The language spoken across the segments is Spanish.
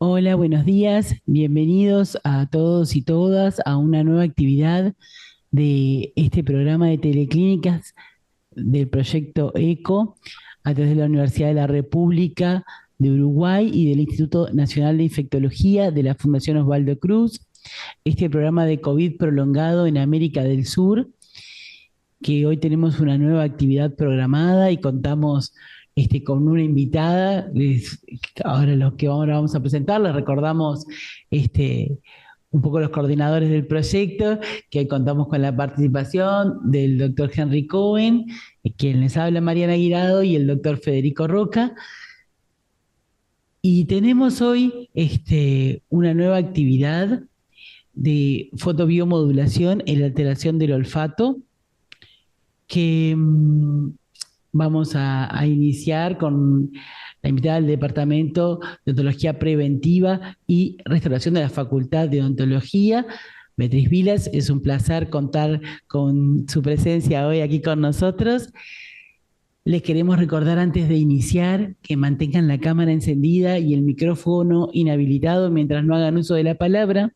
Hola, buenos días. Bienvenidos a todos y todas a una nueva actividad de este programa de teleclínicas del proyecto ECO a través de la Universidad de la República de Uruguay y del Instituto Nacional de Infectología de la Fundación Osvaldo Cruz. Este programa de COVID prolongado en América del Sur, que hoy tenemos una nueva actividad programada y contamos con una invitada. Ahora lo que ahora vamos a presentar, les recordamos un poco los coordinadores del proyecto, que hoy contamos con la participación del doctor Henry Cohen, quien les habla Mariana Guirado, y el doctor Federico Roca. Y tenemos hoy una nueva actividad de fotobiomodulación en la alteración del olfato, que vamos a iniciar con la invitada del Departamento de Odontología Preventiva y Restauración de la Facultad de Odontología, Beatriz Vilas. Es un placer contar con su presencia hoy aquí con nosotros. Les queremos recordar antes de iniciar que mantengan la cámara encendida y el micrófono inhabilitado mientras no hagan uso de la palabra.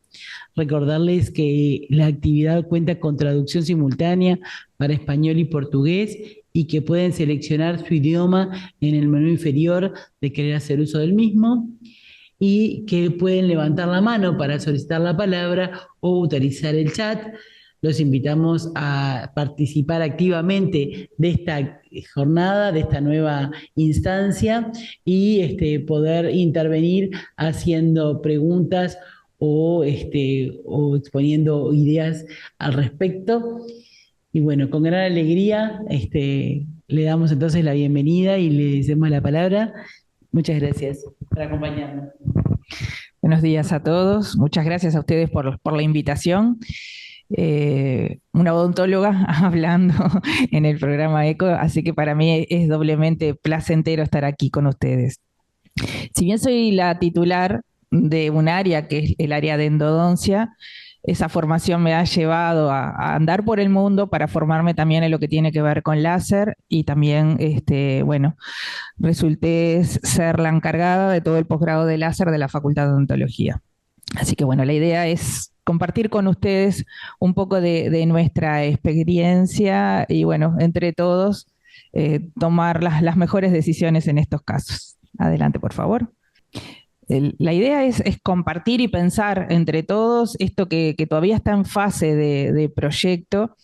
Recordarles que la actividad cuenta con traducción simultánea para español y portugués y que pueden seleccionar su idioma en el menú inferior de querer hacer uso del mismo, y que pueden levantar la mano para solicitar la palabra o utilizar el chat. Los invitamos a participar activamente de esta jornada, de esta nueva instancia, y poder intervenir haciendo preguntas o exponiendo ideas al respecto. Y bueno, con gran alegría le damos entonces la bienvenida y le damos la palabra. Muchas gracias por acompañarnos. Buenos días a todos. Muchas gracias a ustedes por la invitación. Una odontóloga hablando en el programa ECO, así que para mí es doblemente placentero estar aquí con ustedes. Si bien soy la titular de un área que es el área de endodoncia, esa formación me ha llevado a andar por el mundo para formarme también en lo que tiene que ver con láser y también, bueno, resulté ser la encargada de todo el posgrado de láser de la Facultad de Odontología. Así que bueno, la idea es compartir con ustedes un poco de nuestra experiencia y bueno, entre todos, tomar las mejores decisiones en estos casos. Adelante, por favor. La idea es compartir y pensar entre todos esto que todavía está en fase de proyecto,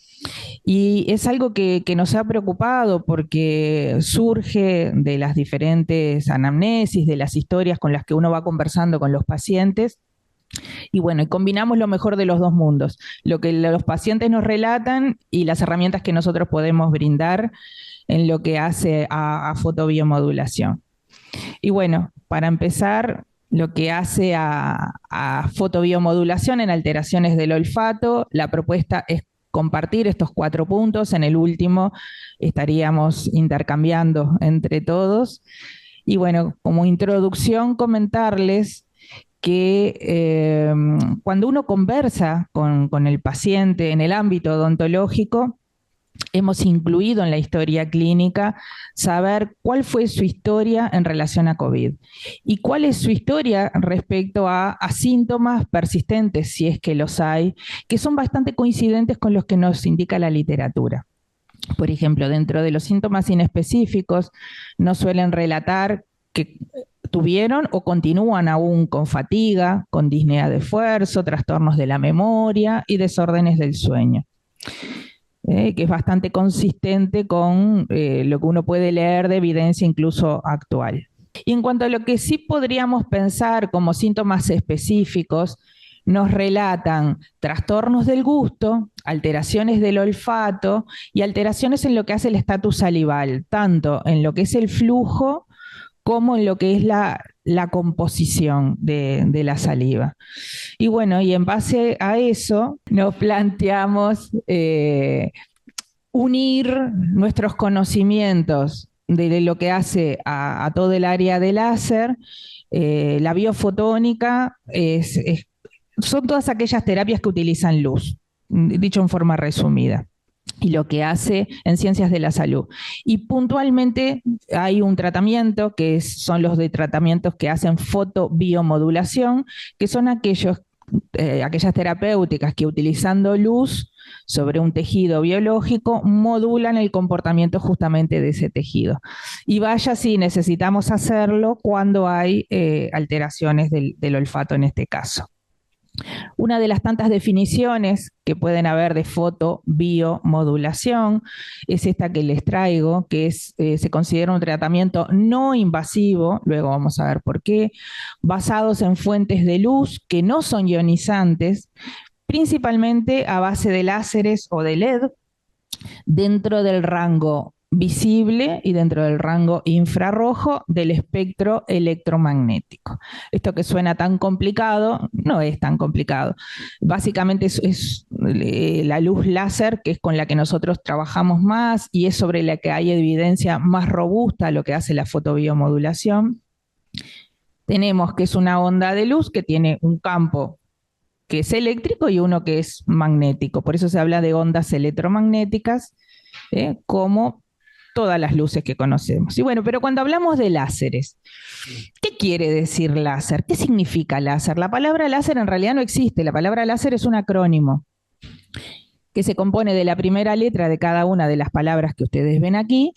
y es algo que nos ha preocupado porque surge de las diferentes anamnesis, de las historias con las que uno va conversando con los pacientes. Y bueno, y combinamos lo mejor de los dos mundos, lo que los pacientes nos relatan y las herramientas que nosotros podemos brindar en lo que hace a fotobiomodulación. Y bueno, para empezar, lo que hace a fotobiomodulación en alteraciones del olfato, la propuesta es compartir estos 4 puntos. En el último estaríamos intercambiando entre todos. Y bueno, como introducción, comentarles que cuando uno conversa con el paciente en el ámbito odontológico, hemos incluido en la historia clínica saber cuál fue su historia en relación a COVID y cuál es su historia respecto a síntomas persistentes, si es que los hay, que son bastante coincidentes con los que nos indica la literatura. Por ejemplo, dentro de los síntomas inespecíficos, nos suelen relatar que tuvieron o continúan aún con fatiga, con disnea de esfuerzo, trastornos de la memoria y desórdenes del sueño. Que es bastante consistente con lo que uno puede leer de evidencia incluso actual. Y en cuanto a lo que sí podríamos pensar como síntomas específicos, nos relatan trastornos del gusto, alteraciones del olfato y alteraciones en lo que hace el estatus salival, tanto en lo que es el flujo como en lo que es la composición de la saliva. Y bueno, y en base a eso nos planteamos unir nuestros conocimientos de lo que hace a todo el área de láser. La biofotónica son todas aquellas terapias que utilizan luz, dicho en forma resumida. y lo que hace en ciencias de la salud. Y puntualmente hay un tratamiento que son los de tratamientos que hacen fotobiomodulación, que son aquellas terapéuticas que utilizando luz sobre un tejido biológico modulan el comportamiento justamente de ese tejido. Y vaya si necesitamos hacerlo cuando hay alteraciones del olfato en este caso. Una de las tantas definiciones que pueden haber de fotobiomodulación es esta que les traigo, que se considera un tratamiento no invasivo, luego vamos a ver por qué, basados en fuentes de luz que no son ionizantes, principalmente a base de láseres o de LED, dentro del rango visible y dentro del rango infrarrojo del espectro electromagnético. Esto que suena tan complicado, no es tan complicado. Básicamente es la luz láser, que es con la que nosotros trabajamos más y es sobre la que hay evidencia más robusta a lo que hace la fotobiomodulación. Tenemos que es una onda de luz que tiene un campo que es eléctrico y uno que es magnético. Por eso se habla de ondas electromagnéticas, como todas las luces que conocemos. Y bueno, pero cuando hablamos de láseres, ¿qué quiere decir láser? ¿Qué significa láser? La palabra láser en realidad no existe. La palabra láser es un acrónimo que se compone de la primera letra de cada una de las palabras que ustedes ven aquí.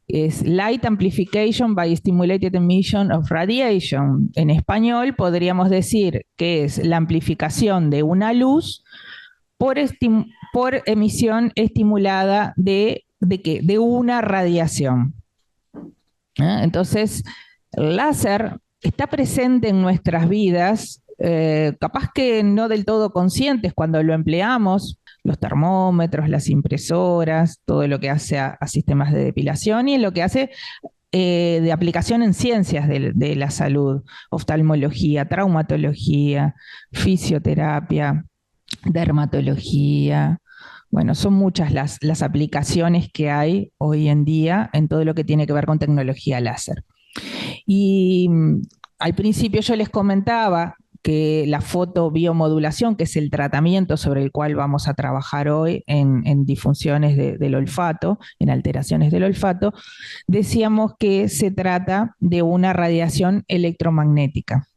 Es Light Amplification by Stimulated Emission of Radiation. En español podríamos decir que es la amplificación de una luz por emisión estimulada ¿de qué? De una radiación. Entonces, el láser está presente en nuestras vidas, capaz que no del todo conscientes cuando lo empleamos, los termómetros, las impresoras, todo lo que hace a sistemas de depilación y en lo que hace de aplicación en ciencias de la salud, oftalmología, traumatología, fisioterapia, dermatología. Bueno, son muchas las aplicaciones que hay hoy en día en todo lo que tiene que ver con tecnología láser. Y al principio yo les comentaba que la fotobiomodulación, que es el tratamiento sobre el cual vamos a trabajar hoy en disfunciones del olfato, en alteraciones del olfato, decíamos que se trata de una radiación electromagnética.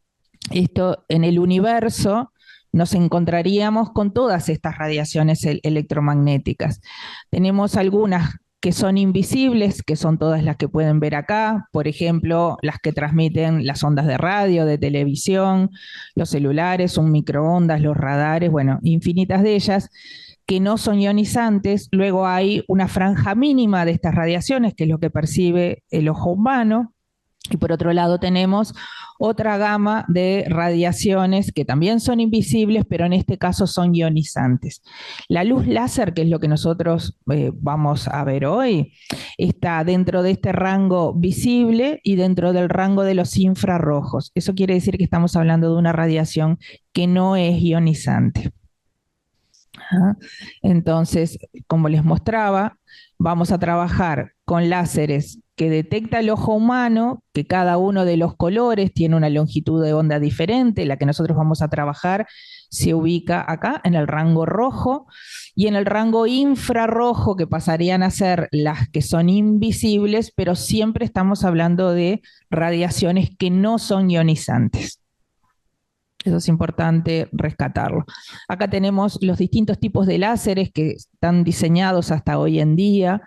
Esto en el universo nos encontraríamos con todas estas radiaciones electromagnéticas. Tenemos algunas que son invisibles, que son todas las que pueden ver acá, por ejemplo, las que transmiten las ondas de radio, de televisión, los celulares, un microondas, los radares, bueno, infinitas de ellas que no son ionizantes. Luego hay una franja mínima de estas radiaciones, que es lo que percibe el ojo humano, y por otro lado tenemos otra gama de radiaciones que también son invisibles, pero en este caso son ionizantes. La luz láser, que es lo que nosotros vamos a ver hoy, está dentro de este rango visible y dentro del rango de los infrarrojos. Eso quiere decir que estamos hablando de una radiación que no es ionizante. Entonces, como les mostraba, vamos a trabajar con láseres que detecta el ojo humano, que cada uno de los colores tiene una longitud de onda diferente. La que nosotros vamos a trabajar se ubica acá en el rango rojo, y en el rango infrarrojo, que pasarían a ser las que son invisibles, pero siempre estamos hablando de radiaciones que no son ionizantes. Eso es importante rescatarlo. Acá tenemos los distintos tipos de láseres que están diseñados hasta hoy en día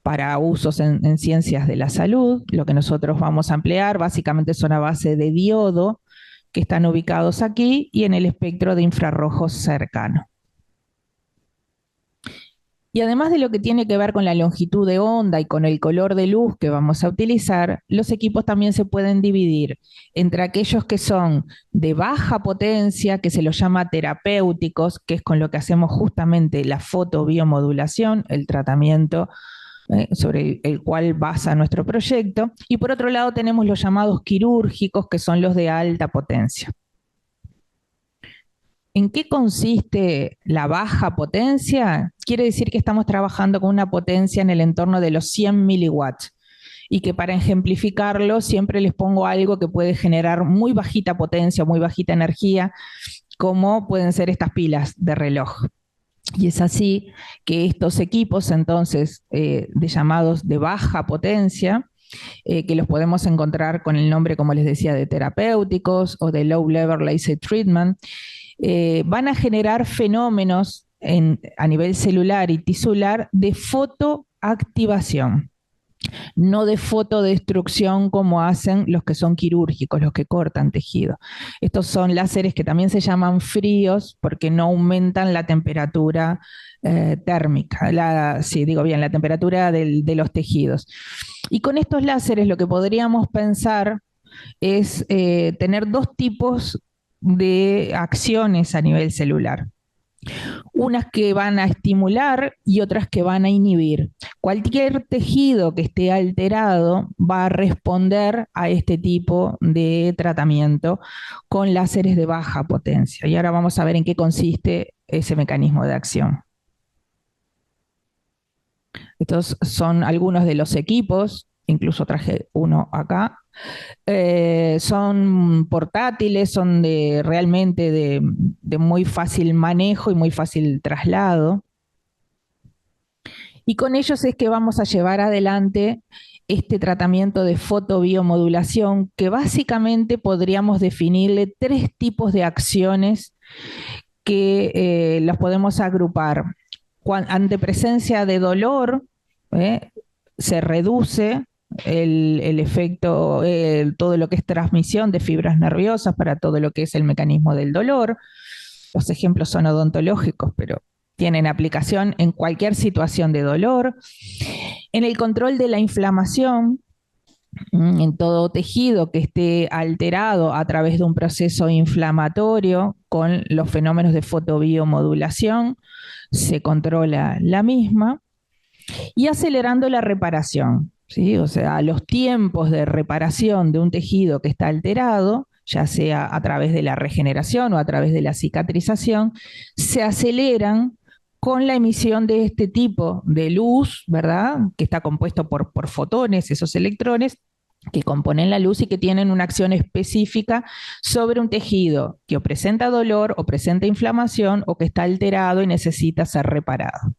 para usos en ciencias de la salud. Lo que nosotros vamos a emplear básicamente son a base de diodo, que están ubicados aquí y en el espectro de infrarrojos cercano. Y además de lo que tiene que ver con la longitud de onda y con el color de luz que vamos a utilizar, los equipos también se pueden dividir entre aquellos que son de baja potencia, que se los llama terapéuticos, que es con lo que hacemos justamente la fotobiomodulación, el tratamiento sobre el cual basa nuestro proyecto. Y por otro lado tenemos los llamados quirúrgicos, que son los de alta potencia. ¿En qué consiste la baja potencia? Quiere decir que estamos trabajando con una potencia en el entorno de los 100 miliwatts y que para ejemplificarlo siempre les pongo algo que puede generar muy bajita potencia, muy bajita energía, como pueden ser estas pilas de reloj. Y es así que estos equipos, entonces, de llamados de baja potencia, que los podemos encontrar con el nombre, como les decía, de terapéuticos o de low level laser treatment, van a generar fenómenos a nivel celular y tisular de fotoactivación, no de fotodestrucción como hacen los que son quirúrgicos, los que cortan tejido. Estos son láseres que también se llaman fríos porque no aumentan la temperatura térmica, sí, digo bien, la temperatura de los tejidos. Y con estos láseres lo que podríamos pensar es tener dos tipos de acciones a nivel celular. Unas que van a estimular y otras que van a inhibir. Cualquier tejido que esté alterado va a responder a este tipo de tratamiento con láseres de baja potencia. Y ahora vamos a ver en qué consiste ese mecanismo de acción. Estos son algunos de los equipos, incluso traje uno acá. Son portátiles, son realmente de muy fácil manejo y muy fácil traslado. Y con ellos es que vamos a llevar adelante este tratamiento de fotobiomodulación, que básicamente podríamos definirle tres tipos de acciones que los podemos agrupar. Ante presencia de dolor, se reduce el efecto, todo lo que es transmisión de fibras nerviosas para todo lo que es el mecanismo del dolor. Los ejemplos son odontológicos, pero tienen aplicación en cualquier situación de dolor. En el control de la inflamación, en todo tejido que esté alterado a través de un proceso inflamatorio con los fenómenos de fotobiomodulación, se controla la misma. Y acelerando la reparación, ¿sí? O sea, los tiempos de reparación de un tejido que está alterado, ya sea a través de la regeneración o a través de la cicatrización, se aceleran con la emisión de este tipo de luz, ¿verdad? Que está compuesto por fotones, esos electrones, que componen la luz y que tienen una acción específica sobre un tejido que o presenta dolor o presenta inflamación o que está alterado y necesita ser reparado.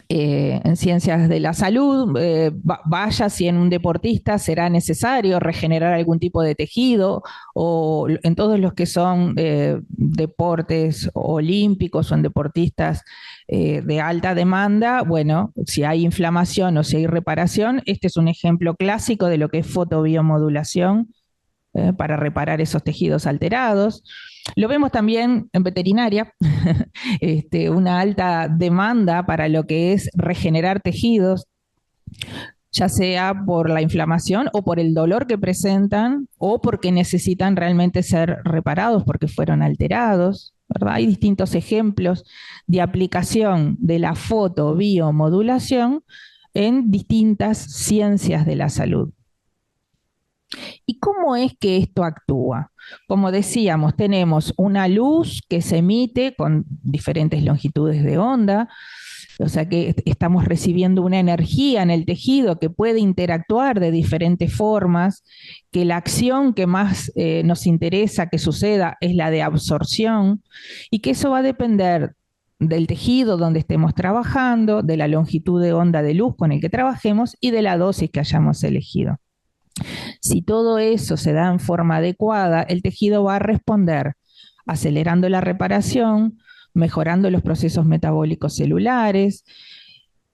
En ciencias de la salud, vaya si en un deportista será necesario regenerar algún tipo de tejido, o en todos los que son deportes olímpicos o en deportistas de alta demanda, bueno, si hay inflamación o si hay reparación, este es un ejemplo clásico de lo que es fotobiomodulación para reparar esos tejidos alterados. Lo vemos también en veterinaria, una alta demanda para lo que es regenerar tejidos, ya sea por la inflamación o por el dolor que presentan o porque necesitan realmente ser reparados porque fueron alterados, ¿verdad? Hay distintos ejemplos de aplicación de la fotobiomodulación en distintas ciencias de la salud. ¿Y cómo es que esto actúa? Como decíamos, tenemos una luz que se emite con diferentes longitudes de onda, o sea que estamos recibiendo una energía en el tejido que puede interactuar de diferentes formas, que la acción que más nos interesa que suceda es la de absorción y que eso va a depender del tejido donde estemos trabajando, de la longitud de onda de luz con el que trabajemos y de la dosis que hayamos elegido. Si todo eso se da en forma adecuada, el tejido va a responder acelerando la reparación, mejorando los procesos metabólicos celulares,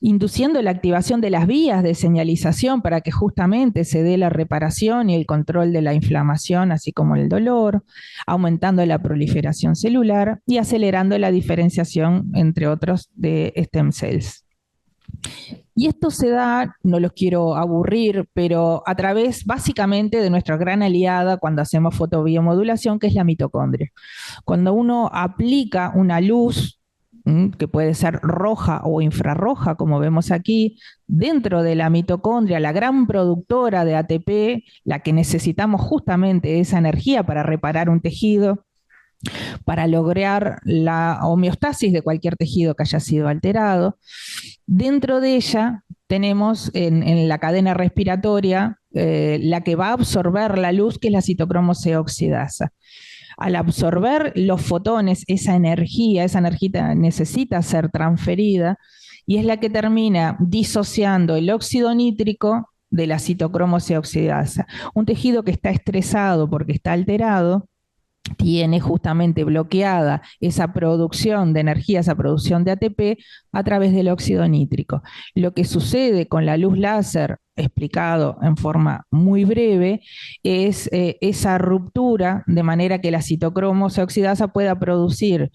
induciendo la activación de las vías de señalización para que justamente se dé la reparación y el control de la inflamación, así como el dolor, aumentando la proliferación celular y acelerando la diferenciación, entre otros, de stem cells. Y esto se da, no los quiero aburrir, pero a través básicamente de nuestra gran aliada cuando hacemos fotobiomodulación, que es la mitocondria. Cuando uno aplica una luz, que puede ser roja o infrarroja, como vemos aquí, dentro de la mitocondria, la gran productora de ATP, la que necesitamos justamente esa energía para reparar un tejido, para lograr la homeostasis de cualquier tejido que haya sido alterado. Dentro de ella tenemos en la cadena respiratoria la que va a absorber la luz, que es la citocromo C oxidasa. Al absorber los fotones, esa energía necesita ser transferida y es la que termina disociando el óxido nítrico de la citocromosis oxidasa. Un tejido que está estresado porque está alterado tiene justamente bloqueada esa producción de energía, esa producción de ATP a través del óxido nítrico. Lo que sucede con la luz láser, explicado en forma muy breve, es esa ruptura de manera que la citocromosis oxidasa pueda producir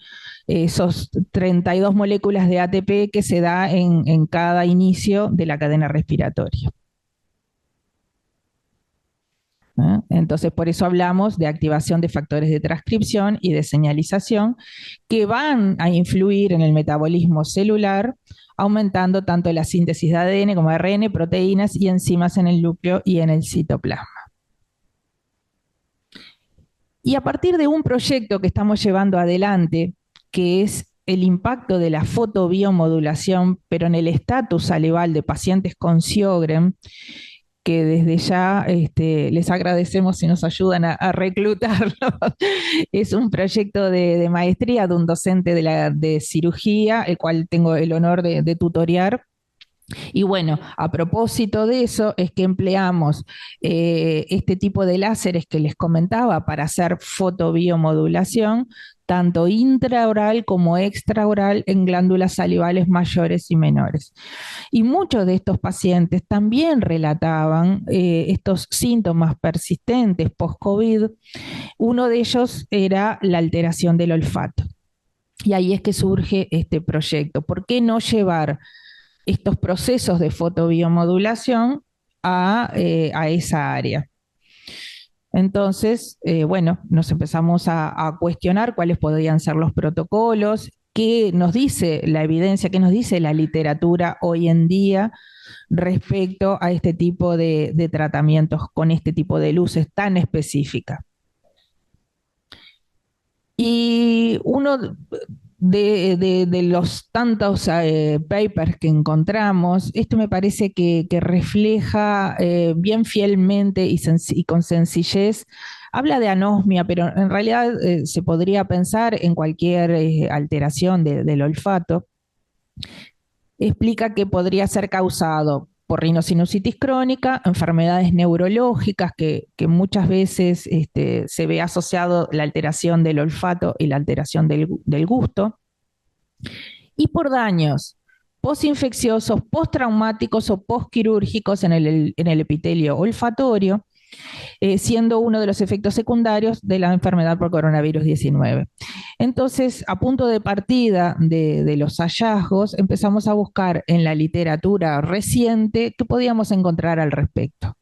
esos 32 moléculas de ATP que se da en cada inicio de la cadena respiratoria. Entonces, por eso hablamos de activación de factores de transcripción y de señalización que van a influir en el metabolismo celular, aumentando tanto la síntesis de ADN como ARN, proteínas y enzimas en el núcleo y en el citoplasma. Y a partir de un proyecto que estamos llevando adelante, que es el impacto de la fotobiomodulación, pero en el estatus salival de pacientes con Sjögren, que desde ya les agradecemos si nos ayudan a reclutarlos. Es un proyecto de maestría de un docente de cirugía, el cual tengo el honor de tutorear. Y bueno, a propósito de eso, es que empleamos este tipo de láseres que les comentaba para hacer fotobiomodulación, tanto intraoral como extraoral en glándulas salivales mayores y menores. Y muchos de estos pacientes también relataban estos síntomas persistentes post-COVID. Uno de ellos era la alteración del olfato. Y ahí es que surge este proyecto. ¿Por qué no llevar estos procesos de fotobiomodulación a esa área? Entonces, bueno, nos empezamos a cuestionar cuáles podrían ser los protocolos, qué nos dice la evidencia, qué nos dice la literatura hoy en día respecto a este tipo de tratamientos con este tipo de luces tan específicas. Y uno de los tantos papers que encontramos, esto me parece que refleja bien fielmente y con sencillez. Habla de anosmia, pero en realidad se podría pensar en cualquier alteración del olfato. Explica que podría ser causado por rinosinusitis crónica, enfermedades neurológicas que muchas veces se ve asociado la alteración del olfato y la alteración del gusto, y por daños postinfecciosos, postraumáticos o postquirúrgicos en el epitelio olfatorio, siendo uno de los efectos secundarios de la enfermedad por coronavirus 19. Entonces, a punto de partida de los hallazgos, empezamos a buscar en la literatura reciente qué podíamos encontrar al respecto.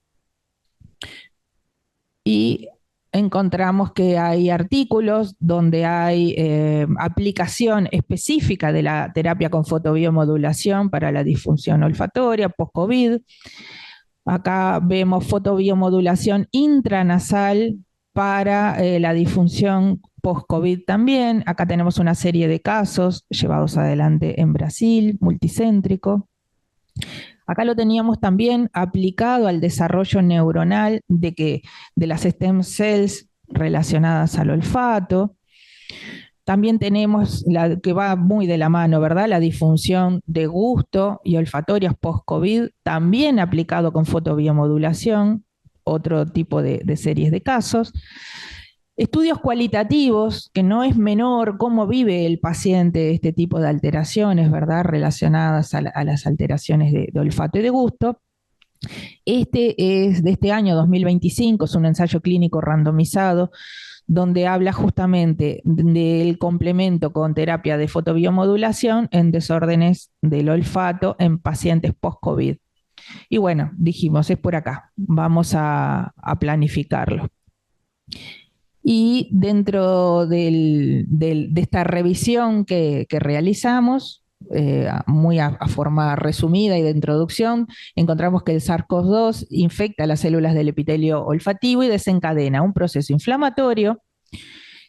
Y encontramos que hay artículos donde hay aplicación específica de la terapia con fotobiomodulación para la disfunción olfatoria post-COVID. Acá vemos fotobiomodulación intranasal para la disfunción post-COVID también. Acá tenemos una serie de casos llevados adelante en Brasil, multicéntrico. Acá lo teníamos también aplicado al desarrollo neuronal de las stem cells relacionadas al olfato. También tenemos la que va muy de la mano, ¿verdad? La disfunción de gusto y olfatorias post-COVID, también aplicado con fotobiomodulación, otro tipo de series de casos. Estudios cualitativos, que no es menor cómo vive el paciente este tipo de alteraciones, ¿verdad? Relacionadas a las alteraciones de olfato y de gusto. Este es de este año 2025, es un ensayo clínico randomizado donde habla justamente del complemento con terapia de fotobiomodulación en desórdenes del olfato en pacientes post-COVID. Y bueno, dijimos, es por acá, vamos a planificarlo. Y dentro de esta revisión que realizamos, muy a forma resumida y de introducción, encontramos que el SARS-CoV-2 infecta las células del epitelio olfativo y desencadena un proceso inflamatorio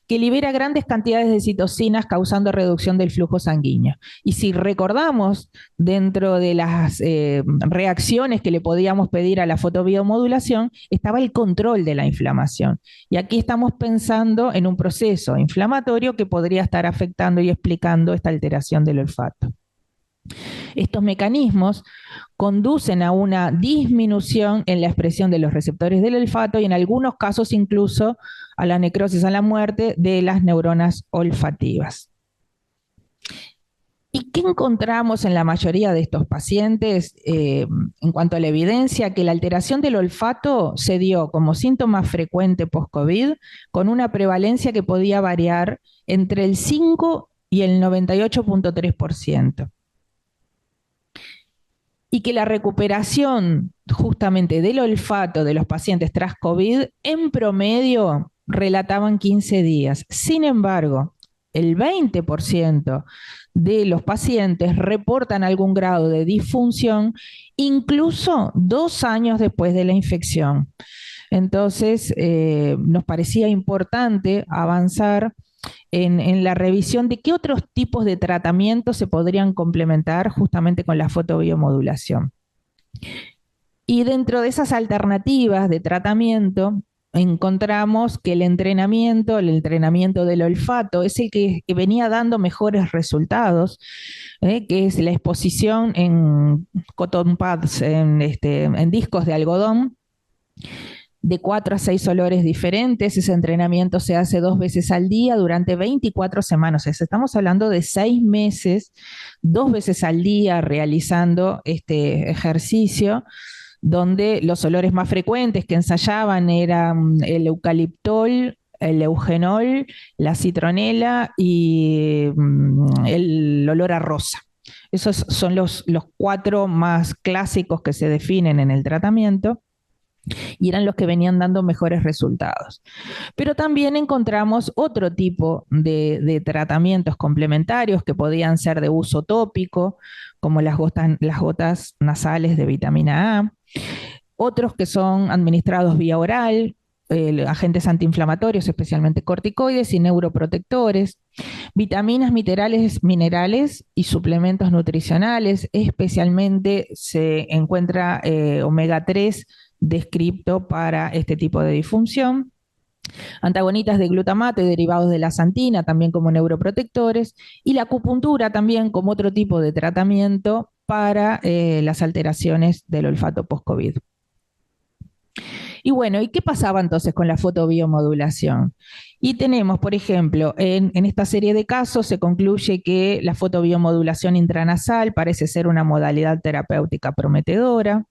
que libera grandes cantidades de citocinas causando reducción del flujo sanguíneo. Y si recordamos, dentro de las reacciones que le podíamos pedir a la fotobiomodulación, estaba el control de la inflamación. Y aquí estamos pensando en un proceso inflamatorio que podría estar afectando y explicando esta alteración del olfato. Estos mecanismos conducen a una disminución en la expresión de los receptores del olfato y en algunos casos incluso a la necrosis, a la muerte de las neuronas olfativas. ¿Y qué encontramos en la mayoría de estos pacientes en cuanto a la evidencia? Que la alteración del olfato se dio como síntoma frecuente post-COVID con una prevalencia que podía variar entre el 5 y el 98.3%. Y que la recuperación justamente del olfato de los pacientes tras COVID en promedio relataban 15 días. Sin embargo, el 20% de los pacientes reportan algún grado de disfunción incluso 2 años después de la infección. Entonces, nos parecía importante avanzar en la revisión de qué otros tipos de tratamientos se podrían complementar justamente con la fotobiomodulación. Y dentro de esas alternativas de tratamiento, encontramos que el entrenamiento del olfato es el que venía dando mejores resultados, que es la exposición en cotton pads, en discos de algodón, de 4 a 6 olores diferentes. Ese entrenamiento se hace 2 veces al día durante 24 semanas. Estamos hablando de 6 meses, 2 veces al día realizando este ejercicio, donde los olores más frecuentes que ensayaban eran el eucaliptol, el eugenol, la citronela y el olor a rosa. Esos son los 4 más clásicos que se definen en el tratamiento y eran los que venían dando mejores resultados. Pero también encontramos otro tipo de tratamientos complementarios que podían ser de uso tópico, como las gotas nasales de vitamina A, otros que son administrados vía oral, agentes antiinflamatorios, especialmente corticoides y neuroprotectores, vitaminas, minerales y suplementos nutricionales. Especialmente se encuentra omega 3 descripto para este tipo de disfunción. Antagonistas de glutamato y derivados de la xantina, también como neuroprotectores, y la acupuntura también como otro tipo de tratamiento para las alteraciones del olfato post-COVID. Y bueno, ¿y qué pasaba entonces con la fotobiomodulación? Y tenemos, por ejemplo, en esta serie de casos se concluye que la fotobiomodulación intranasal parece ser una modalidad terapéutica prometedora.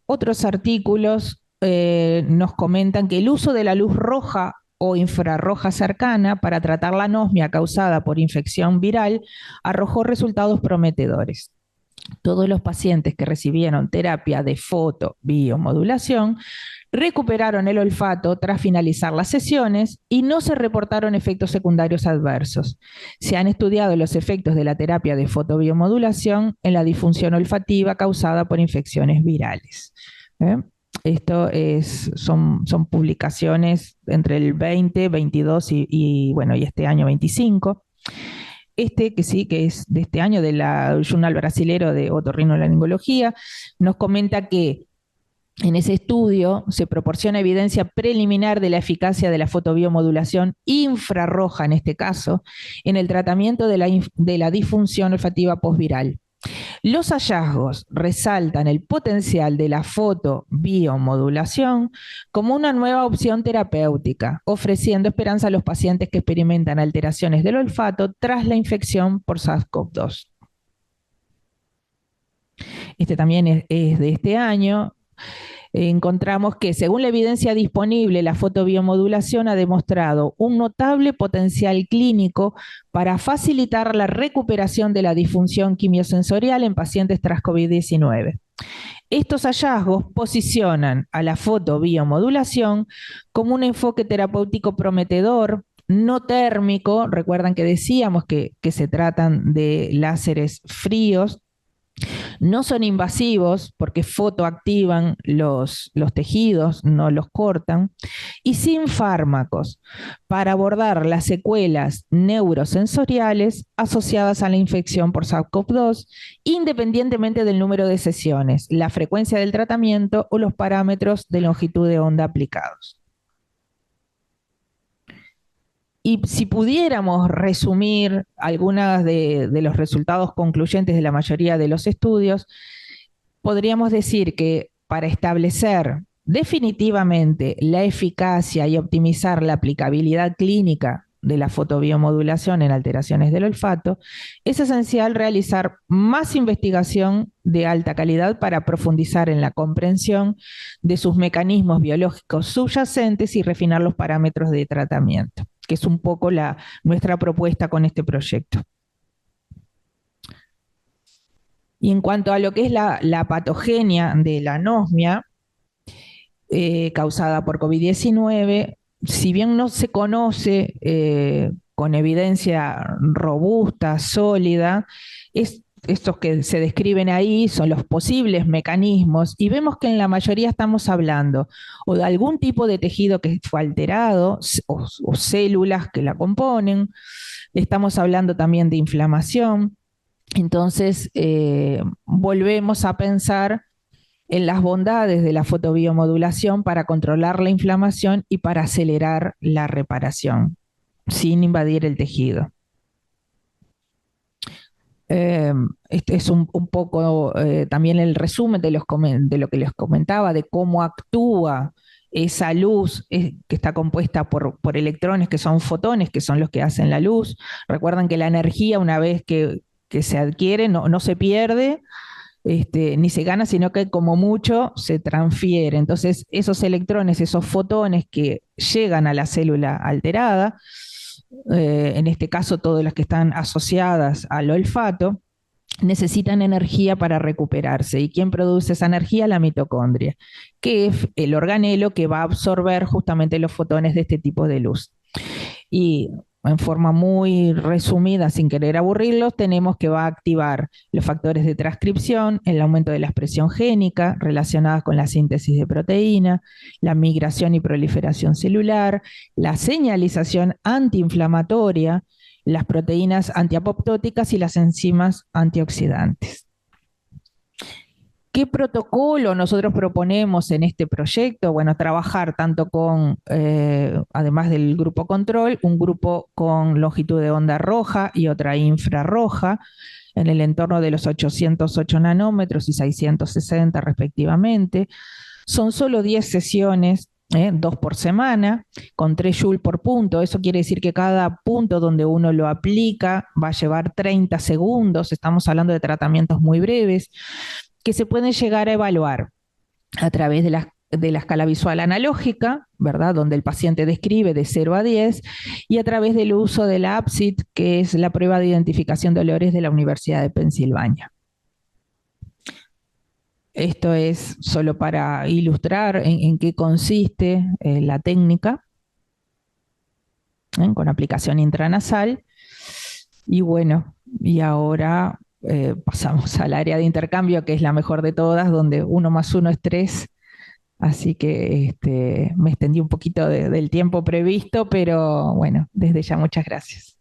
Otros artículos nos comentan que el uso de la luz roja o infrarroja cercana para tratar la anosmia causada por infección viral arrojó resultados prometedores. Todos los pacientes que recibieron terapia de fotobiomodulación recuperaron el olfato tras finalizar las sesiones y no se reportaron efectos secundarios adversos. Se han estudiado los efectos de la terapia de fotobiomodulación en la disfunción olfativa causada por infecciones virales. Esto son publicaciones entre el 20, 22 y este año 25. Que sí, que es de este año, del Journal Brasilero de Otorrinolaringología, nos comenta que en ese estudio se proporciona evidencia preliminar de la eficacia de la fotobiomodulación infrarroja, en este caso, en el tratamiento de la disfunción olfativa postviral. Los hallazgos resaltan el potencial de la fotobiomodulación como una nueva opción terapéutica, ofreciendo esperanza a los pacientes que experimentan alteraciones del olfato tras la infección por SARS-CoV-2. Este también es de este año. Encontramos que, según la evidencia disponible, la fotobiomodulación ha demostrado un notable potencial clínico para facilitar la recuperación de la disfunción quimiosensorial en pacientes tras COVID-19. Estos hallazgos posicionan a la fotobiomodulación como un enfoque terapéutico prometedor, no térmico. Recuerdan que decíamos que se tratan de láseres fríos, No son invasivos porque fotoactivan los tejidos, no los cortan, y sin fármacos para abordar las secuelas neurosensoriales asociadas a la infección por SARS-CoV-2, independientemente del número de sesiones, la frecuencia del tratamiento o los parámetros de longitud de onda aplicados. Y si pudiéramos resumir algunos de los resultados concluyentes de la mayoría de los estudios, podríamos decir que para establecer definitivamente la eficacia y optimizar la aplicabilidad clínica de la fotobiomodulación en alteraciones del olfato, es esencial realizar más investigación de alta calidad para profundizar en la comprensión de sus mecanismos biológicos subyacentes y refinar los parámetros de tratamiento, que es un poco nuestra propuesta con este proyecto. Y en cuanto a lo que es la patogenia de la anosmia causada por COVID-19, si bien no se conoce con evidencia robusta, sólida, estos que se describen ahí son los posibles mecanismos y vemos que en la mayoría estamos hablando o de algún tipo de tejido que fue alterado o células que la componen, estamos hablando también de inflamación. Entonces, volvemos a pensar en las bondades de la fotobiomodulación para controlar la inflamación y para acelerar la reparación, sin invadir el tejido. Este es un poco también el resumen de lo que les comentaba, de cómo actúa esa luz que está compuesta por electrones que son fotones, que son los que hacen la luz. Recuerden que la energía, una vez que se adquiere, no se pierde, ni se gana, sino que como mucho se transfiere. Entonces, esos electrones, esos fotones que llegan a la célula alterada, en este caso todas las que están asociadas al olfato, necesitan energía para recuperarse. ¿Y quién produce esa energía? La mitocondria, que es el organelo que va a absorber justamente los fotones de este tipo de luz. Y en forma muy resumida, sin querer aburrirlos, tenemos que va a activar los factores de transcripción, el aumento de la expresión génica relacionadas con la síntesis de proteína, la migración y proliferación celular, la señalización antiinflamatoria, las proteínas antiapoptóticas y las enzimas antioxidantes. ¿Qué protocolo nosotros proponemos en este proyecto? Bueno, trabajar tanto con, además del grupo control, un grupo con longitud de onda roja y otra infrarroja, en el entorno de los 808 nanómetros y 660 respectivamente. Son solo 10 sesiones, 2 por semana, con 3 joules por punto. Eso quiere decir que cada punto donde uno lo aplica va a llevar 30 segundos. Estamos hablando de tratamientos muy breves que se pueden llegar a evaluar a través de la escala visual analógica, ¿verdad? Donde el paciente describe de 0 a 10, y a través del uso de la APSIT, que es la prueba de identificación de olores de la Universidad de Pensilvania. Esto es solo para ilustrar en qué consiste la técnica, con aplicación intranasal. Y bueno, y ahora pasamos al área de intercambio, que es la mejor de todas, donde 1 más 1 es 3. Así que me extendí un poquito del tiempo previsto, pero bueno, desde ya muchas gracias.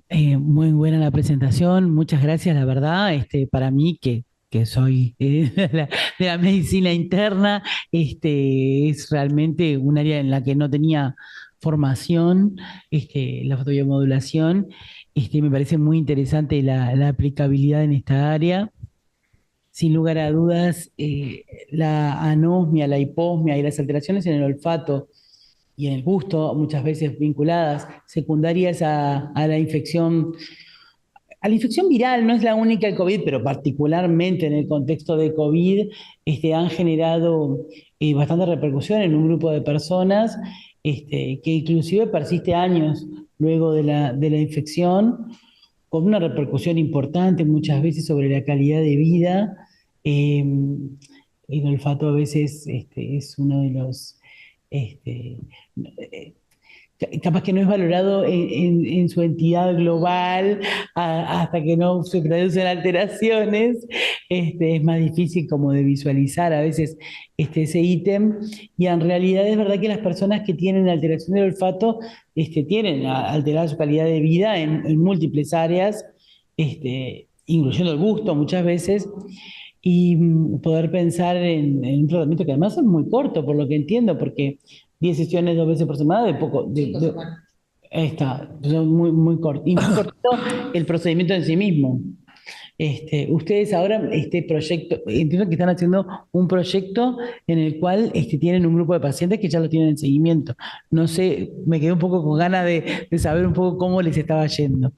Muy buena la presentación, muchas gracias, la verdad, para mí que soy de la medicina interna, es realmente un área en la que no tenía formación, la fotobiomodulación, me parece muy interesante la aplicabilidad en esta área. Sin lugar a dudas, la anosmia, la hiposmia y las alteraciones en el olfato y en el gusto, muchas veces vinculadas, secundarias a la infección viral, no es la única el COVID, pero particularmente en el contexto de COVID, han generado bastante repercusión en un grupo de personas, que inclusive persiste años luego de la infección, con una repercusión importante muchas veces sobre la calidad de vida. Eh, el olfato a veces es uno de los eh, capaz que no es valorado en su entidad global hasta que no se producen alteraciones. es más difícil como de visualizar a veces ese ítem, y en realidad es verdad que las personas que tienen alteración del olfato tienen alterada su calidad de vida en múltiples áreas, incluyendo el gusto muchas veces, y poder pensar en un tratamiento que además es muy corto, por lo que entiendo, porque 10 sesiones 2 veces por semana de poco, ahí está, son muy, muy corto, y muy cortito el procedimiento en sí mismo. Ustedes ahora, este proyecto, entiendo que están haciendo un proyecto en el cual tienen un grupo de pacientes que ya lo tienen en seguimiento. No sé, me quedé un poco con ganas de saber un poco cómo les estaba yendo.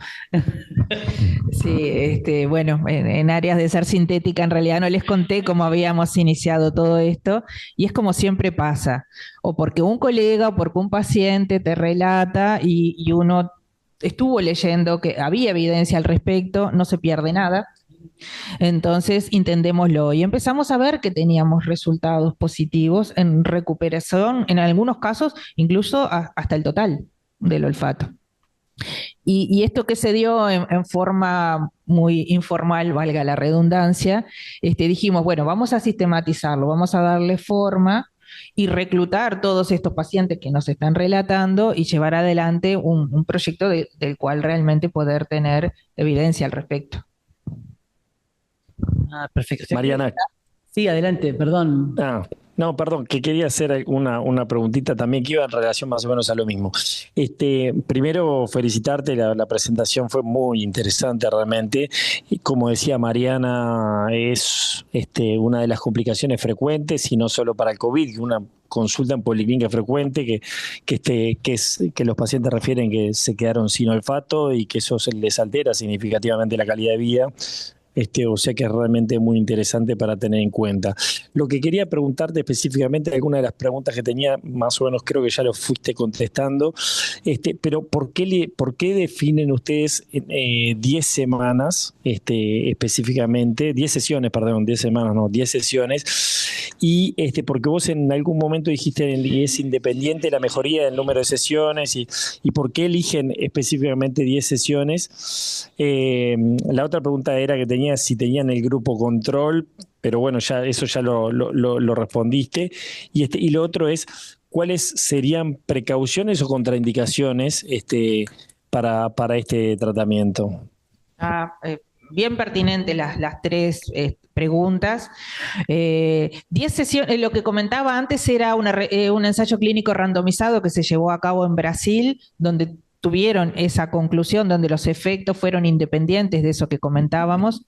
Sí, bueno, en áreas de ser sintética, en realidad no les conté cómo habíamos iniciado todo esto, y es como siempre pasa, o porque un colega o porque un paciente te relata y uno estuvo leyendo que había evidencia al respecto, no se pierde nada. Entonces, intentémoslo y empezamos a ver que teníamos resultados positivos en recuperación, en algunos casos, incluso hasta el total del olfato. Y esto que se dio en forma muy informal, valga la redundancia, dijimos, bueno, vamos a sistematizarlo, vamos a darle forma y reclutar todos estos pacientes que nos están relatando y llevar adelante un proyecto del cual realmente poder tener evidencia al respecto. Ah, perfecto. O sea que, Mariana, sí, adelante, perdón. no, perdón, que quería hacer una preguntita también que iba en relación más o menos a lo mismo. Primero felicitarte, la presentación fue muy interesante realmente. Y como decía Mariana, es una de las complicaciones frecuentes, y no solo para el COVID, una consulta en policlínica frecuente que los pacientes refieren que se quedaron sin olfato y que eso les altera significativamente la calidad de vida. O sea que es realmente muy interesante para tener en cuenta. Lo que quería preguntarte específicamente, algunas de las preguntas que tenía, más o menos creo que ya lo fuiste contestando, pero ¿por qué definen ustedes 10 semanas específicamente, 10 sesiones, perdón, 10 semanas, no, 10 sesiones? Y porque vos en algún momento dijiste que es independiente la mejoría del número de sesiones, y ¿por qué eligen específicamente 10 sesiones? La otra pregunta era que si tenían el grupo control, pero bueno, eso ya lo respondiste. Y lo otro es, ¿cuáles serían precauciones o contraindicaciones para este tratamiento? Bien pertinente las tres preguntas. 10 sesiones, lo que comentaba antes era un ensayo clínico randomizado que se llevó a cabo en Brasil, donde tuvieron esa conclusión, donde los efectos fueron independientes de eso que comentábamos.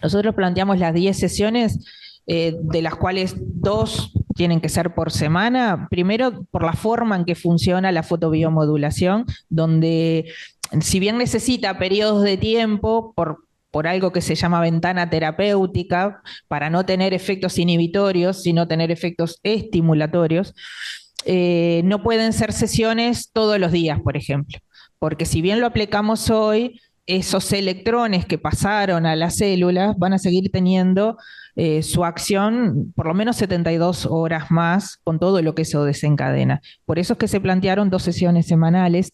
Nosotros planteamos las 10 sesiones, de las cuales 2 tienen que ser por semana, primero por la forma en que funciona la fotobiomodulación, donde si bien necesita periodos de tiempo por algo que se llama ventana terapéutica, para no tener efectos inhibitorios, sino tener efectos estimulatorios, no pueden ser sesiones todos los días, por ejemplo, porque si bien lo aplicamos hoy, esos electrones que pasaron a las células van a seguir teniendo su acción por lo menos 72 horas más con todo lo que eso desencadena. Por eso es que se plantearon 2 sesiones semanales,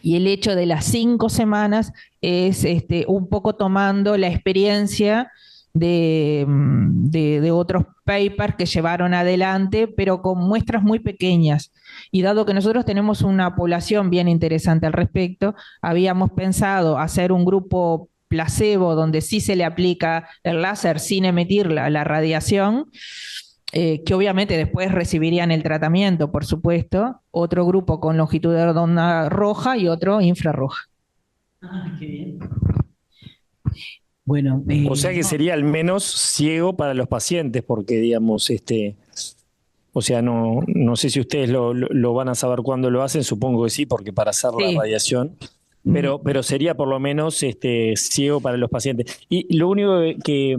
y el hecho de las 5 semanas es un poco tomando la experiencia de otros papers que llevaron adelante, pero con muestras muy pequeñas. Y dado que nosotros tenemos una población bien interesante al respecto, habíamos pensado hacer un grupo placebo donde sí se le aplica el láser sin emitir la radiación, que obviamente después recibirían el tratamiento, por supuesto, otro grupo con longitud de onda roja y otro infrarroja. Qué bien. Bueno, O sea que sería al menos ciego para los pacientes, porque digamos, o sea, no sé si ustedes lo van a saber cuándo lo hacen, supongo que sí, porque para hacer la radiación, pero sería por lo menos ciego para los pacientes. Y lo único que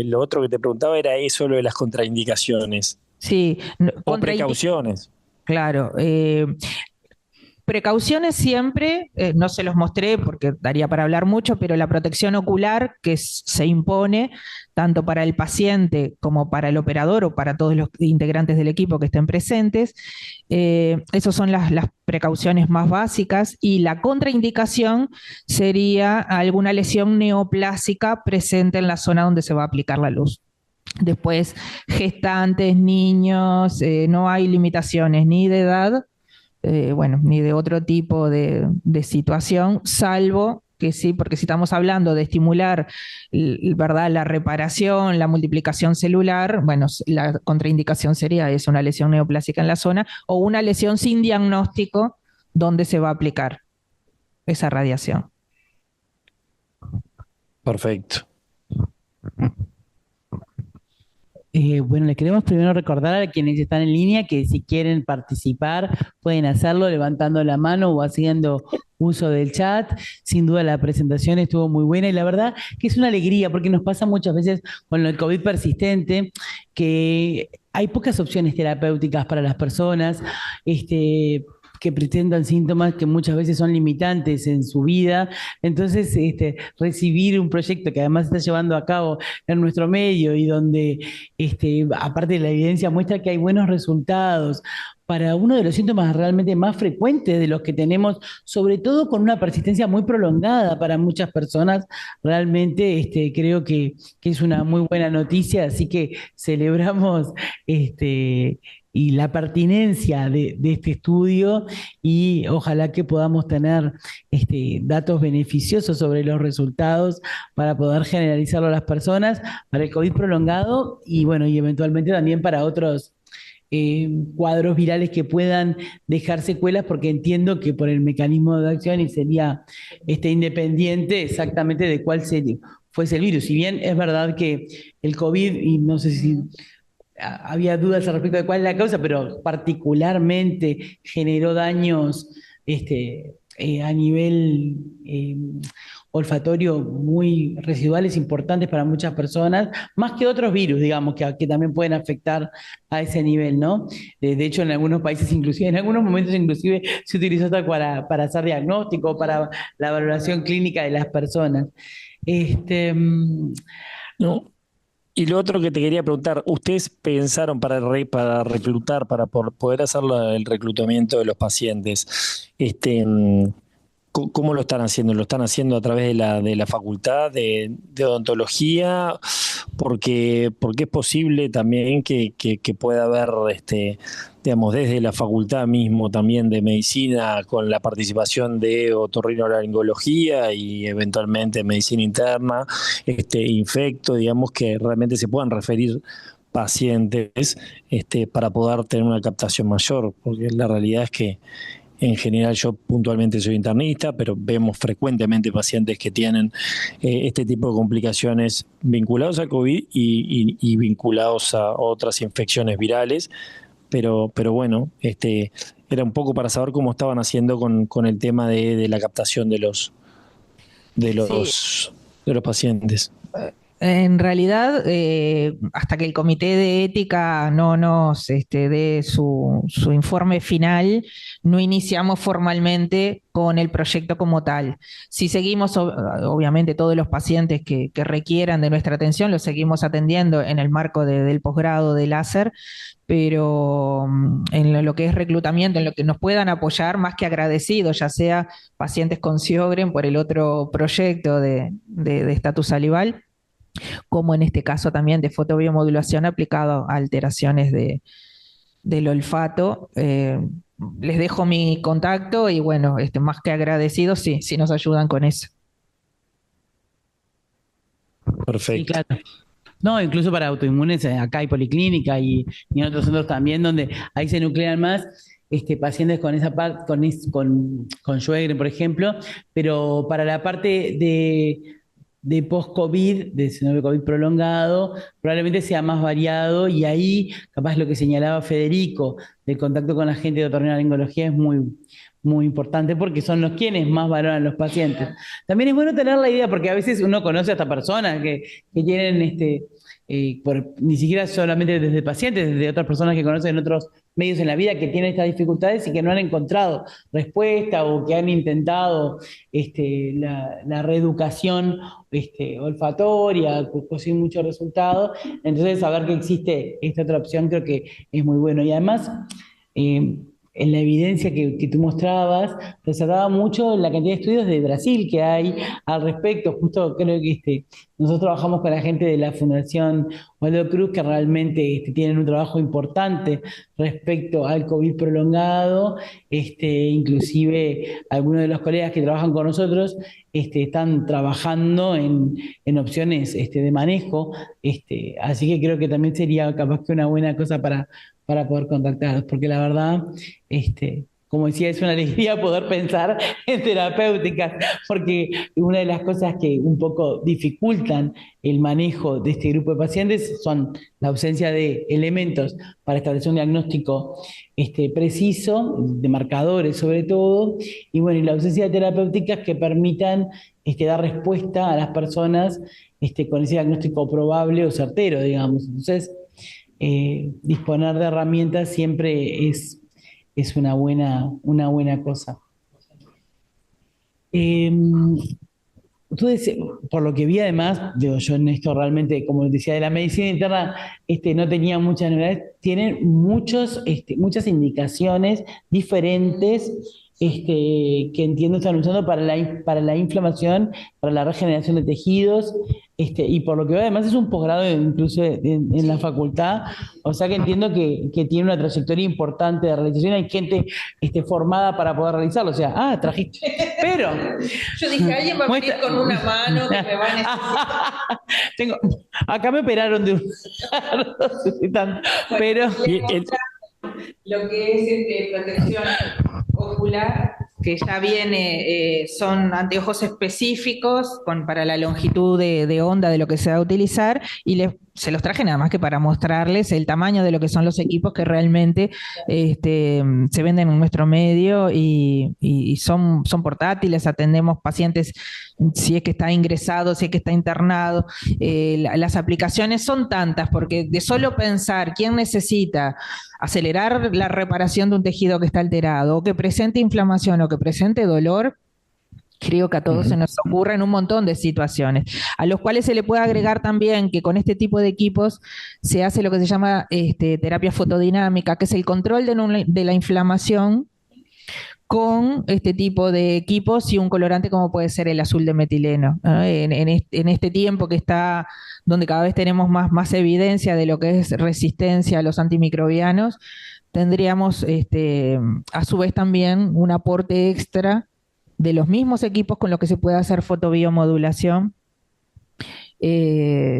lo otro que te preguntaba era eso, lo de las contraindicaciones. Sí, O precauciones. Claro. precauciones siempre, no se los mostré porque daría para hablar mucho, pero la protección ocular que se impone tanto para el paciente como para el operador o para todos los integrantes del equipo que estén presentes. Esas son las precauciones más básicas, y la contraindicación sería alguna lesión neoplásica presente en la zona donde se va a aplicar la luz. Después, gestantes, niños, no hay limitaciones ni de edad, ni de otro tipo de situación, salvo que sí, porque si estamos hablando de estimular, ¿verdad?, la reparación, la multiplicación celular, bueno, la contraindicación sería eso, una lesión neoplásica en la zona o una lesión sin diagnóstico donde se va a aplicar esa radiación. Perfecto. Bueno, les queremos primero recordar a quienes están en línea que si quieren participar pueden hacerlo levantando la mano o haciendo uso del chat. Sin duda la presentación estuvo muy buena y la verdad que es una alegría porque nos pasa muchas veces con el COVID persistente que hay pocas opciones terapéuticas para las personas que presentan síntomas que muchas veces son limitantes en su vida. Entonces, recibir un proyecto que además se está llevando a cabo en nuestro medio y donde, aparte de la evidencia, muestra que hay buenos resultados para uno de los síntomas realmente más frecuentes de los que tenemos, sobre todo con una persistencia muy prolongada para muchas personas, realmente creo que es una muy buena noticia, así que celebramos y la pertinencia de este estudio y ojalá que podamos tener datos beneficiosos sobre los resultados para poder generalizarlo a las personas, para el COVID prolongado y bueno, y eventualmente también para otros cuadros virales que puedan dejar secuelas, porque entiendo que por el mecanismo de acción y sería independiente exactamente de cuál fuese el virus. Si bien es verdad que el COVID, y no sé si había dudas al respecto de cuál es la causa, pero particularmente generó daños a nivel olfatorio muy residuales, importantes para muchas personas, más que otros virus, digamos, que también pueden afectar a ese nivel, ¿no? De hecho, en algunos países, inclusive, en algunos momentos inclusive se utilizó hasta para hacer diagnóstico, para la valoración clínica de las personas. No. Y lo otro que te quería preguntar, ¿ustedes pensaron para reclutar, para poder hacer el reclutamiento de los pacientes, cómo lo están haciendo? ¿Lo están haciendo a través de la facultad de odontología? Porque es posible también que pueda haber, digamos, desde la facultad mismo también de medicina, con la participación de otorrinolaringología y eventualmente medicina interna, infecto, digamos, que realmente se puedan referir pacientes para poder tener una captación mayor, porque la realidad es que en general yo puntualmente soy internista, pero vemos frecuentemente pacientes que tienen este tipo de complicaciones vinculados al COVID y vinculados a otras infecciones virales. Pero bueno, era un poco para saber cómo estaban haciendo con el tema de la captación de los pacientes. En realidad, hasta que el comité de ética no nos dé su informe final, no iniciamos formalmente con el proyecto como tal. Si seguimos, obviamente, todos los pacientes que requieran de nuestra atención, los seguimos atendiendo en el marco del posgrado de láser, pero en lo que es reclutamiento, en lo que nos puedan apoyar, más que agradecidos, ya sea pacientes con Sjögren por el otro proyecto de estatus salival, como en este caso también de fotobiomodulación aplicado a alteraciones del olfato. Les dejo mi contacto y bueno, más que agradecidos, sí nos ayudan con eso. Perfecto. Sí, claro. No, incluso para autoinmunes, acá hay policlínica y en otros centros también, donde ahí se nuclean más pacientes con esa parte, con Sjögren, por ejemplo, pero para la parte de post-COVID, de síndrome de COVID prolongado, probablemente sea más variado y ahí, capaz lo que señalaba Federico, del contacto con la gente de otorrinolaringología es muy, muy importante porque son los quienes más valoran los pacientes. También es bueno tener la idea porque a veces uno conoce a esta persona que tienen ni siquiera solamente desde pacientes, desde otras personas que conocen otros medios en la vida que tienen estas dificultades y que no han encontrado respuesta o que han intentado la reeducación olfatoria sin mucho resultado. Entonces, saber que existe esta otra opción creo que es muy bueno. Y además, en la evidencia que tú mostrabas, resaltaba mucho la cantidad de estudios de Brasil que hay al respecto. Justo creo que nosotros trabajamos con la gente de la Fundación Osvaldo Cruz, que realmente tienen un trabajo importante respecto al COVID prolongado. Inclusive algunos de los colegas que trabajan con nosotros están trabajando en opciones de manejo. Así que creo que también sería capaz que una buena cosa para poder contactarlos, porque la verdad, como decía, es una alegría poder pensar en terapéuticas, porque una de las cosas que un poco dificultan el manejo de este grupo de pacientes son la ausencia de elementos para establecer un diagnóstico preciso, de marcadores sobre todo, y bueno, y la ausencia de terapéuticas que permitan dar respuesta a las personas con ese diagnóstico probable o certero, digamos. Entonces, disponer de herramientas siempre es una buena cosa. Tú por lo que vi además, digo, yo en esto realmente, como decía, de la medicina interna, no tenía muchas novedades, tienen muchas indicaciones diferentes que entiendo están usando para la inflamación, para la regeneración de tejidos, y por lo que veo además es un posgrado incluso en la facultad, o sea que entiendo que tiene una trayectoria importante de realización, hay gente formada para poder realizarlo, o sea, trajiste, pero... Yo dije, alguien va a venir con una mano que me va a necesitar. Acá me operaron de un... pero... Lo que es protección ocular, que ya viene, son anteojos específicos para la longitud de onda de lo que se va a utilizar, y se los traje nada más que para mostrarles el tamaño de lo que son los equipos que realmente se venden en nuestro medio y son portátiles, atendemos pacientes si es que está ingresado, si es que está internado. Las aplicaciones son tantas, porque de solo pensar quién necesita acelerar la reparación de un tejido que está alterado, o que presente inflamación, o que presente dolor, creo que a todos se nos ocurren un montón de situaciones, a los cuales se le puede agregar también que con este tipo de equipos se hace lo que se llama terapia fotodinámica, que es el control de la inflamación con este tipo de equipos y un colorante como puede ser el azul de metileno. En este tiempo que está, donde cada vez tenemos más evidencia de lo que es resistencia a los antimicrobianos, tendríamos a su vez también un aporte extra de los mismos equipos con los que se puede hacer fotobiomodulación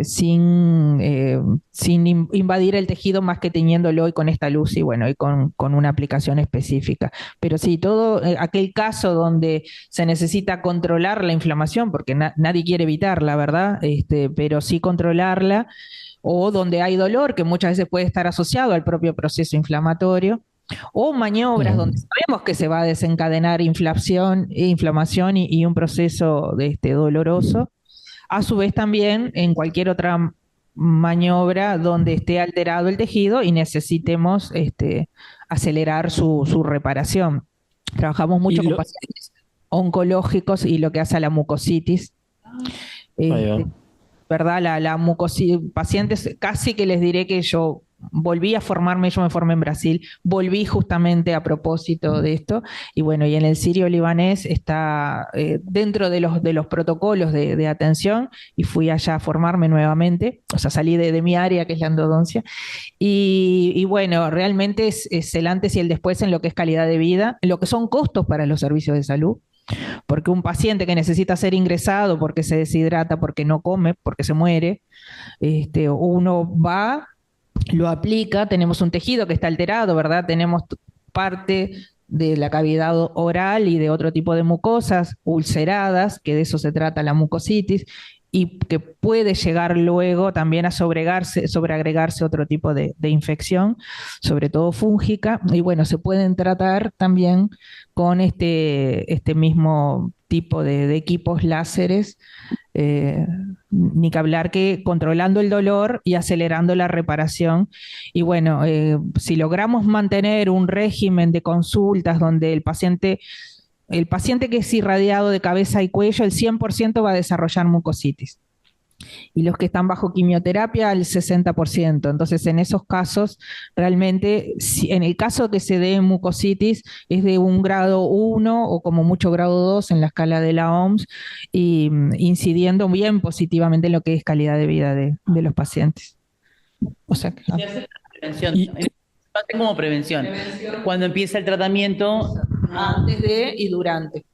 sin invadir el tejido, más que teñiéndolo y con esta luz y bueno, y con una aplicación específica. Pero sí, todo aquel caso donde se necesita controlar la inflamación, porque nadie quiere evitarla, ¿verdad? Pero sí controlarla, o donde hay dolor, que muchas veces puede estar asociado al propio proceso inflamatorio, o maniobras donde sabemos que se va a desencadenar inflamación y un proceso doloroso. A su vez también en cualquier otra maniobra donde esté alterado el tejido y necesitemos acelerar su reparación. Trabajamos mucho con pacientes oncológicos y lo que hace a la mucositis. ¿Verdad? La mucositis, pacientes, casi que les diré que yo volví a formarme, yo me formé en Brasil, volví justamente a propósito de esto, y bueno, y en el sirio libanés está dentro de los protocolos de atención, y fui allá a formarme nuevamente, o sea, salí de mi área, que es la endodoncia, y bueno, realmente es el antes y el después en lo que es calidad de vida, en lo que son costos para los servicios de salud, porque un paciente que necesita ser ingresado porque se deshidrata, porque no come, porque se muere, uno va, lo aplica, tenemos un tejido que está alterado, ¿verdad? Tenemos parte de la cavidad oral y de otro tipo de mucosas ulceradas, que de eso se trata la mucositis, y que puede llegar luego también a sobreagregarse otro tipo de infección, sobre todo fúngica, y bueno, se pueden tratar también con este mismo tipo de equipos láseres, ni que hablar que controlando el dolor y acelerando la reparación. Y bueno, si logramos mantener un régimen de consultas donde el paciente que es irradiado de cabeza y cuello, el 100% va a desarrollar mucositis. Y los que están bajo quimioterapia, el 60%. Entonces, en esos casos, realmente, en el caso que se dé mucositis, es de un grado 1 o como mucho grado 2 en la escala de la OMS, y incidiendo bien positivamente en lo que es calidad de vida de los pacientes. O sea, Se hace prevención. Como prevención. Cuando empieza el tratamiento, antes de y durante.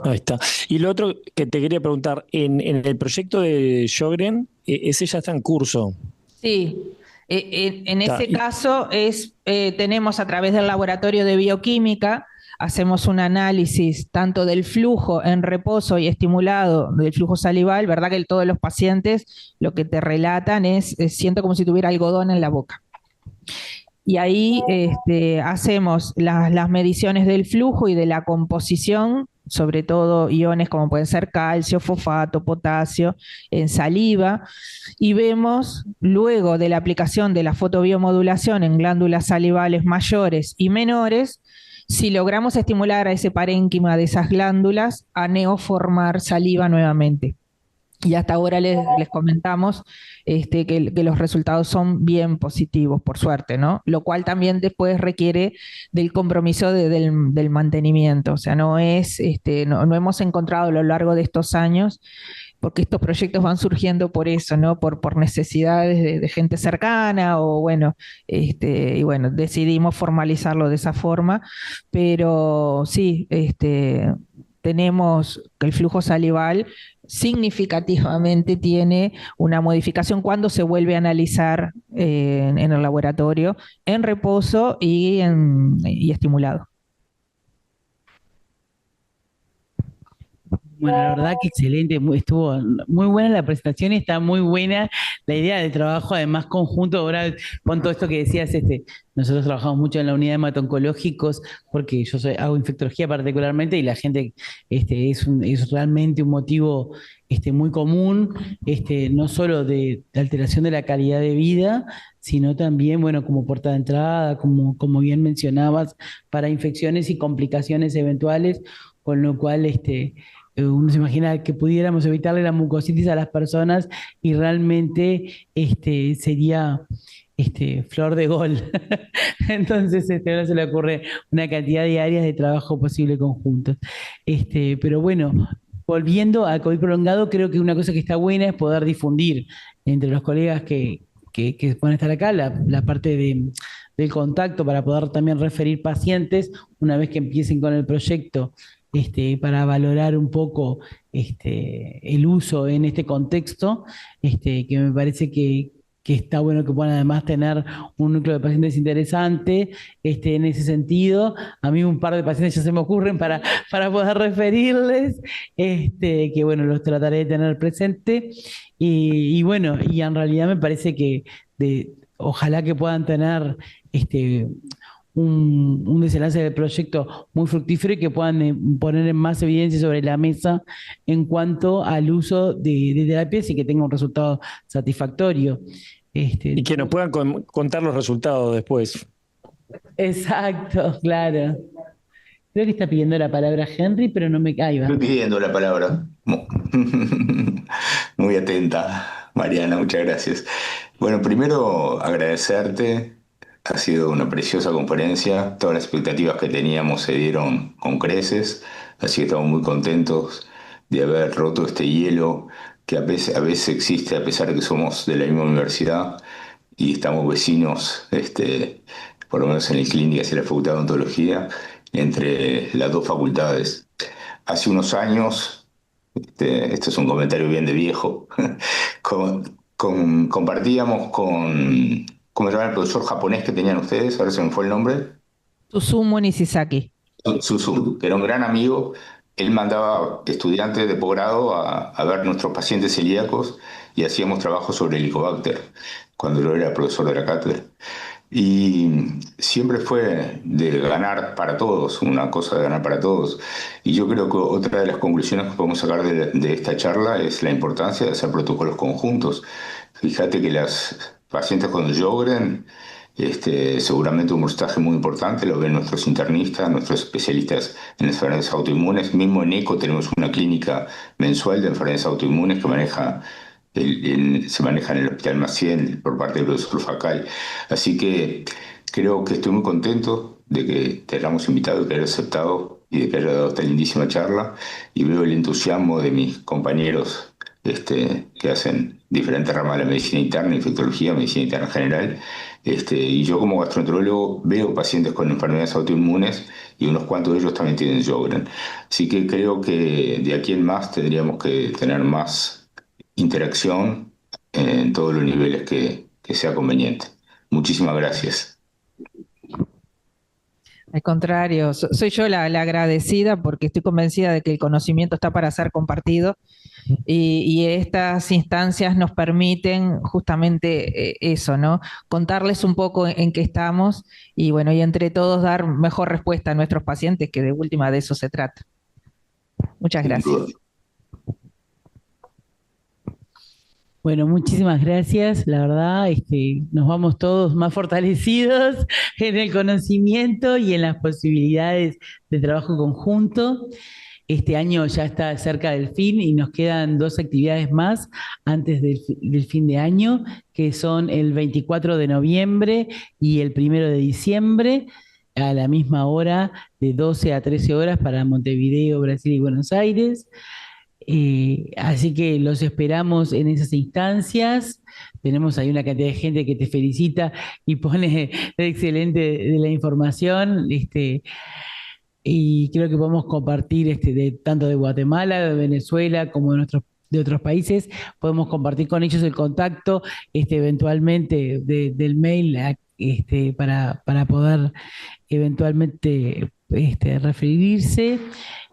Ahí está. Y lo otro que te quería preguntar, en el proyecto de Sjögren, ese ya está en curso. Sí, en ese caso tenemos a través del laboratorio de bioquímica, hacemos un análisis tanto del flujo en reposo y estimulado del flujo salival, ¿verdad? Que todos los pacientes lo que te relatan es siento como si tuviera algodón en la boca. Y ahí hacemos las mediciones del flujo y de la composición, sobre todo iones como pueden ser calcio, fosfato, potasio, en saliva, y vemos luego de la aplicación de la fotobiomodulación en glándulas salivales mayores y menores, si logramos estimular a ese parénquima de esas glándulas a neoformar saliva nuevamente. Y hasta ahora les comentamos que los resultados son bien positivos, por suerte, ¿no? Lo cual también después requiere del compromiso del mantenimiento. O sea, no hemos encontrado a lo largo de estos años, porque estos proyectos van surgiendo por eso, ¿no? Por necesidades de gente cercana, o bueno, y bueno, decidimos formalizarlo de esa forma, pero sí, tenemos que el flujo salival significativamente tiene una modificación cuando se vuelve a analizar en el laboratorio, en reposo y estimulado. Bueno, la verdad que excelente, estuvo muy buena la presentación y está muy buena la idea de trabajo, además conjunto, ahora con todo esto que decías, nosotros trabajamos mucho en la unidad de hematoncológicos porque yo hago infectología particularmente y la gente es realmente un motivo muy común, no solo de alteración de la calidad de vida, sino también, bueno, como puerta de entrada, como bien mencionabas, para infecciones y complicaciones eventuales, con lo cual uno se imagina que pudiéramos evitarle la mucositis a las personas y realmente sería flor de gol. Entonces, ahora se le ocurre una cantidad de áreas de trabajo posible conjuntos. Pero bueno, volviendo a COVID prolongado, creo que una cosa que está buena es poder difundir entre los colegas que pueden estar acá la parte del contacto para poder también referir pacientes una vez que empiecen con el proyecto, para valorar un poco el uso en este contexto, que me parece que está bueno que puedan además tener un núcleo de pacientes interesante en ese sentido. A mí un par de pacientes ya se me ocurren para poder referirles, que bueno, los trataré de tener presente. Y bueno, y en realidad me parece que ojalá que puedan tener un desenlace del proyecto muy fructífero y que puedan poner en más evidencia sobre la mesa en cuanto al uso de terapias y que tenga un resultado satisfactorio. Y que nos puedan contar los resultados después. Exacto, claro. Creo que está pidiendo la palabra Henry, pero no me caiga. Estoy pidiendo la palabra. Muy atenta, Mariana, muchas gracias. Bueno, primero agradecerte. Ha sido una preciosa conferencia. Todas las expectativas que teníamos se dieron con creces. Así que estamos muy contentos de haber roto este hielo que a veces existe a pesar de que somos de la misma universidad y estamos vecinos, por lo menos en el clínica y en la Facultad de Odontología, entre las dos facultades. Hace unos años, esto es un comentario bien de viejo, compartíamos con, ¿cómo se llama el profesor japonés que tenían ustedes? Ahora se me fue el nombre. Susumu Nisizaki. Susu, que era un gran amigo. Él mandaba estudiantes de posgrado a ver nuestros pacientes celíacos y hacíamos trabajo sobre el Helicobacter cuando yo era profesor de la cátedra. Y siempre fue de ganar para todos, una cosa de ganar para todos. Y yo creo que otra de las conclusiones que podemos sacar de esta charla es la importancia de hacer protocolos conjuntos. Fíjate que las pacientes con Sjögren, seguramente un porcentaje muy importante lo ven nuestros internistas, nuestros especialistas en enfermedades autoinmunes. Mismo en ECO tenemos una clínica mensual de enfermedades autoinmunes que se maneja en el Hospital Maciel por parte del profesor Facay. Así que creo que estoy muy contento de que te hayamos invitado, de que hayas aceptado y de que haya dado esta lindísima charla. Y veo el entusiasmo de mis compañeros que hacen diferentes ramas de la medicina interna, infectología, medicina interna en general. Y yo como gastroenterólogo veo pacientes con enfermedades autoinmunes y unos cuantos de ellos también tienen Sjögren. Así que creo que de aquí en más tendríamos que tener más interacción en todos los niveles que sea conveniente. Muchísimas gracias. Al contrario, soy yo la agradecida porque estoy convencida de que el conocimiento está para ser compartido y estas instancias nos permiten justamente eso, ¿no? Contarles un poco en qué estamos y bueno, y entre todos dar mejor respuesta a nuestros pacientes, que de última de eso se trata. Muchas Sin gracias. duda. Bueno, muchísimas gracias. La verdad, nos vamos todos más fortalecidos en el conocimiento y en las posibilidades de trabajo conjunto. Este año ya está cerca del fin y nos quedan dos actividades más antes del fin de año, que son el 24 de noviembre y el 1 de diciembre, a la misma hora, de 12 a 13 horas para Montevideo, Brasil y Buenos Aires. Así que los esperamos en esas instancias. Tenemos ahí una cantidad de gente que te felicita y pone excelente de la información. Y creo que podemos compartir tanto de Guatemala, de Venezuela, como de otros países. Podemos compartir con ellos el contacto, eventualmente del mail, para poder eventualmente referirse.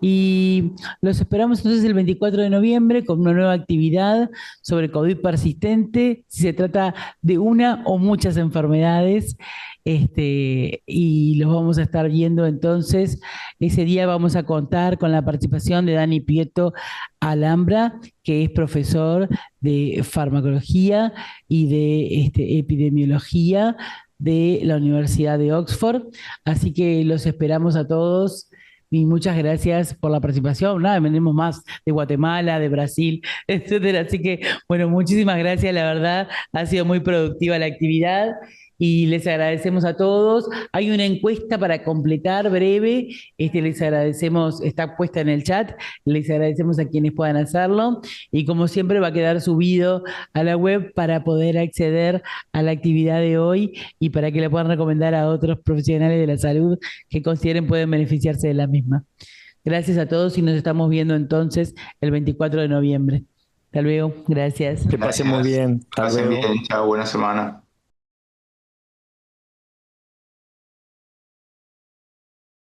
Y los esperamos entonces el 24 de noviembre con una nueva actividad sobre COVID persistente, si se trata de una o muchas enfermedades. Y los vamos a estar viendo entonces. Ese día vamos a contar con la participación de Dani Prieto Alhambra, que es profesor de farmacología y de epidemiología de la Universidad de Oxford. Así que los esperamos a todos y muchas gracias por la participación. Nada, venimos más de Guatemala, de Brasil, etcétera. Así que, bueno, muchísimas gracias. La verdad, ha sido muy productiva la actividad y les agradecemos a todos. Hay una encuesta para completar breve. Les agradecemos, está puesta en el chat. Les agradecemos a quienes puedan hacerlo. Y como siempre, va a quedar subido a la web para poder acceder a la actividad de hoy y para que la puedan recomendar a otros profesionales de la salud que consideren pueden beneficiarse de la misma. Gracias a todos y nos estamos viendo entonces el 24 de noviembre. Hasta luego. Gracias. Que pasen muy bien. Pasen bien. Chao, buena semana.